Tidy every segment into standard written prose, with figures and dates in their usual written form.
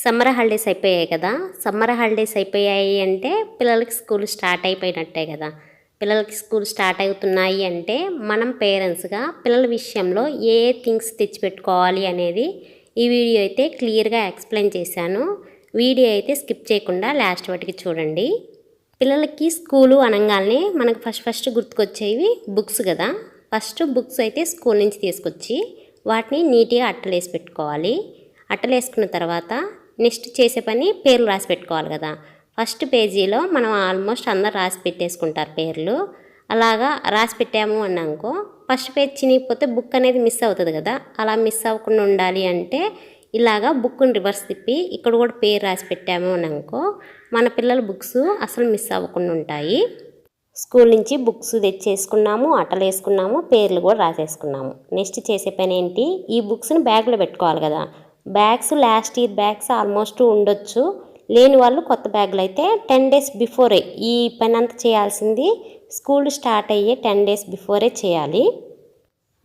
Summer holidays అయిపోయాయి కదా. Summer holidays అయిపోయాయి అంటే పిల్లలకి స్కూల్ స్టార్ట్ అయిపోయినట్టే కదా. పిల్లలకి స్కూల్ స్టార్ట్ అవుతున్నాయి అంటే మనం పేరెంట్స్గా పిల్లల విషయంలో ఏ థింగ్స్ తెచ్చిపెట్టుకోవాలి అనేది ఈ వీడియో అయితే క్లియర్గా ఎక్స్ప్లెయిన్ చేశాను. వీడియో అయితే స్కిప్ చేయకుండా లాస్ట్ వాటికి చూడండి. పిల్లలకి స్కూలు అనగానే మనకు ఫస్ట్ గుర్తుకొచ్చేవి బుక్స్ కదా. ఫస్ట్ బుక్స్ అయితే స్కూల్ నుంచి తీసుకొచ్చి వాటిని నీట్గా అట్టలేసి పెట్టుకోవాలి. అట్టలేసుకున్న తర్వాత నెక్స్ట్ చేసే పని పేర్లు రాసి పెట్టుకోవాలి కదా. ఫస్ట్ పేజీలో మనం ఆల్మోస్ట్ అందరు రాసి పెట్టేసుకుంటారు పేర్లు. అలాగా రాసి పెట్టాము అన్నాకో ఫస్ట్ పేజ్ చినిగిపోతే బుక్ అనేది మిస్ అవుతుంది కదా. అలా మిస్ అవ్వకుండా ఉండాలి అంటే ఇలాగా బుక్ని రివర్స్ తిప్పి ఇక్కడ కూడా పేరు రాసి పెట్టాము అన్నాకో మన పిల్లల బుక్స్ అసలు మిస్ అవ్వకుండా ఉంటాయి. స్కూల్ నుంచి బుక్స్ తెచ్చేసుకున్నాము, అట్టలు వేసుకున్నాము, పేర్లు కూడా రాసేసుకున్నాము. నెక్స్ట్ చేసే పని ఏంటి, ఈ బుక్స్ని బ్యాగ్లో పెట్టుకోవాలి కదా. Bags last air bags almost ఉండొచ్చు, లేని వాళ్ళు కొత్త బ్యాగులు అయితే 10 days బిఫోరే ఈ పని అంతా చేయాల్సింది. స్కూల్ స్టార్ట్ అయ్యే 10 days బిఫోరే చేయాలి.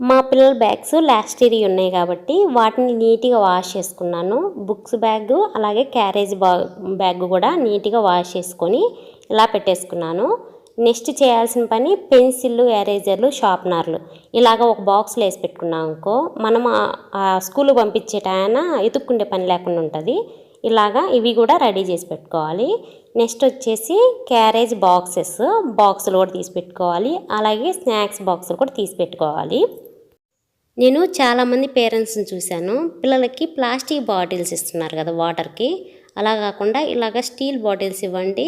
మా పిల్లల బ్యాగ్స్ లాస్ట్ ఇయర్ ఉన్నాయి కాబట్టి వాటిని నీట్గా వాష్ చేసుకున్నాను. బుక్స్ బ్యాగ్ అలాగే క్యారేజ్ బ్యాగ్ కూడా నీట్గా వాష్ చేసుకొని ఇలా పెట్టేసుకున్నాను. నెక్స్ట్ చేయాల్సిన పని పెన్సిళ్ళు, ఎరేజర్లు, షార్ప్నర్లు ఇలాగ ఒక బాక్స్లో వేసి పెట్టుకున్నాం అనుకో మనం స్కూల్ పంపించే టైం ఎతుక్కుండే పని లేకుండా ఉంటుంది. ఇలాగా ఇవి కూడా రెడీ చేసి పెట్టుకోవాలి. నెక్స్ట్ వచ్చేసి క్యారేజ్ బాక్సులు కూడా తీసి పెట్టుకోవాలి. అలాగే స్నాక్స్ బాక్సులు కూడా తీసి పెట్టుకోవాలి. నేను చాలామంది పేరెంట్స్ని చూశాను, పిల్లలకి ప్లాస్టిక్ బాటిల్స్ ఇస్తున్నారు కదా వాటర్కి. అలా కాకుండా ఇలాగ స్టీల్ బాటిల్స్ ఇవ్వండి,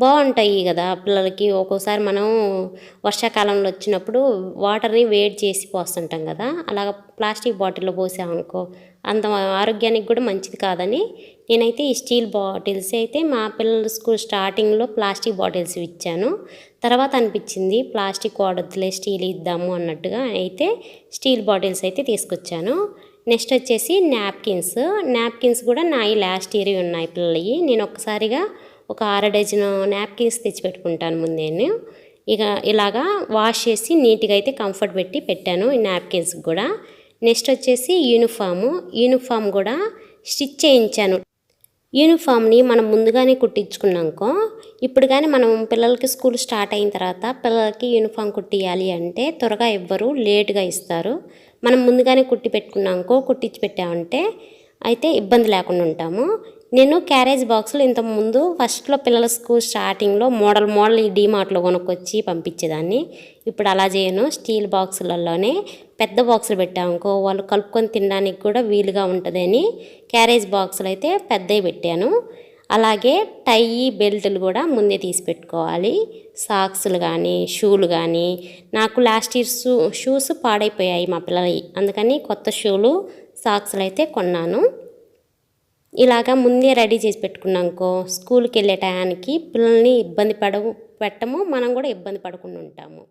బాగుంటాయి కదా పిల్లలకి. ఒక్కోసారి మనం వర్షాకాలంలో వచ్చినప్పుడు వాటర్ని వేడి చేసి పోస్తుంటాం కదా. అలాగ ప్లాస్టిక్ బాటిల్లో పోసామనుకో అంత ఆరోగ్యానికి కూడా మంచిది కాదని నేనైతే ఈ స్టీల్ బాటిల్స్ అయితే మా పిల్లల స్కూల్ స్టార్టింగ్లో ప్లాస్టిక్ బాటిల్స్ ఇచ్చాను. తర్వాత అనిపించింది ప్లాస్టిక్ వాడొద్దులే స్టీల్ ఇద్దాము అన్నట్టుగా అయితే స్టీల్ బాటిల్స్ అయితే తీసుకొచ్చాను. నెక్స్ట్ వచ్చేసి నాప్కిన్స్ కూడా నాయి లాస్ట్ ఇయర్ ఉన్నాయి పిల్లలవి. నేను ఒక్కసారిగా ఒక 6 డజను నాప్కిన్స్ తెచ్చిపెట్టుకుంటాను ముందేను. ఇక ఇలాగా వాష్ చేసి నీట్గా అయితే కంఫర్ట్ పెట్టి పెట్టాను ఈ నాప్కిన్స్కి కూడా. నెక్స్ట్ వచ్చేసి యూనిఫామ్ కూడా స్టిచ్ చేయించాను. యూనిఫామ్ని మనం ముందుగానే కుట్టించుకున్నాకో ఇప్పుడు కానీ మనం పిల్లలకి స్కూల్ స్టార్ట్ అయిన తర్వాత పిల్లలకి యూనిఫామ్ కుట్టియాలి అంటే త్వరగా ఇవ్వరు, లేటుగా ఇస్తారు. మనం ముందుగానే కుట్టించి పెట్టామంటే అయితే ఇబ్బంది లేకుండా ఉంటాము. నేను క్యారేజ్ బాక్సులు ఇంతకుముందు ఫస్ట్లో పిల్లల స్కూల్ స్టార్టింగ్లో మోడల్ ఈ డీమార్ట్లో కొనుక్కొచ్చి పంపించేదాన్ని. ఇప్పుడు అలా చేయను, స్టీల్ బాక్సులలోనే పెద్ద బాక్సులు పెట్టామనుకో వాళ్ళు కలుపుకొని తినడానికి కూడా వీలుగా ఉంటుందని క్యారేజ్ బాక్సులు అయితే పెద్దవి పెట్టాను. అలాగే టై బెల్టులు కూడా ముందే తీసి పెట్టుకోవాలి. సాక్సులు కానీ షూలు కానీ, నాకు లాస్ట్ ఇయర్ షూస్ పాడైపోయాయి మా పిల్లలవి, అందుకని కొత్త షూలు సాక్సులు అయితే కొన్నాను. ఇలాగా ముందే రెడీ చేసి పెట్టుకున్నాకో స్కూల్కి వెళ్ళే టయానికి పిల్లల్ని పెట్టము, మనం కూడా ఇబ్బంది పడకుండా ఉంటాము.